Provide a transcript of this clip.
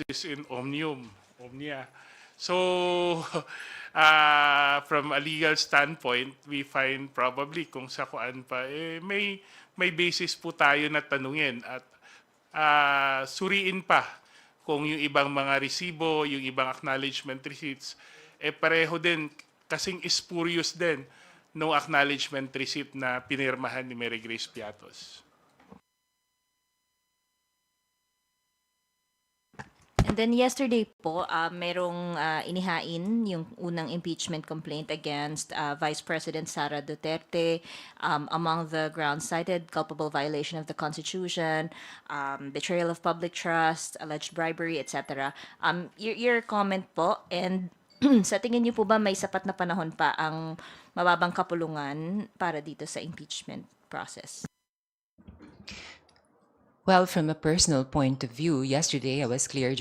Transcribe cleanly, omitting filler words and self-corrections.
is in Omnia. So, from a legal standpoint, we find probably kung sa kuan pa, may basis po tayo na tanungin at suriin pa kung yung ibang mga resibo, yung ibang acknowledgement receipts, pareho din, kasing spurious din no acknowledgement receipt na pinirmahan ni Mary Grace Piatos. And then yesterday po, merong inihain yung unang impeachment complaint against Vice President Sara Duterte. Among the grounds cited, culpable violation of the Constitution, betrayal of public trust, alleged bribery, etc. Your comment po, and sa tingin niyo po ba may sapat na panahon pa ang mababang kapulungan para dito sa impeachment process? Well, from a personal point of view, yesterday I was clear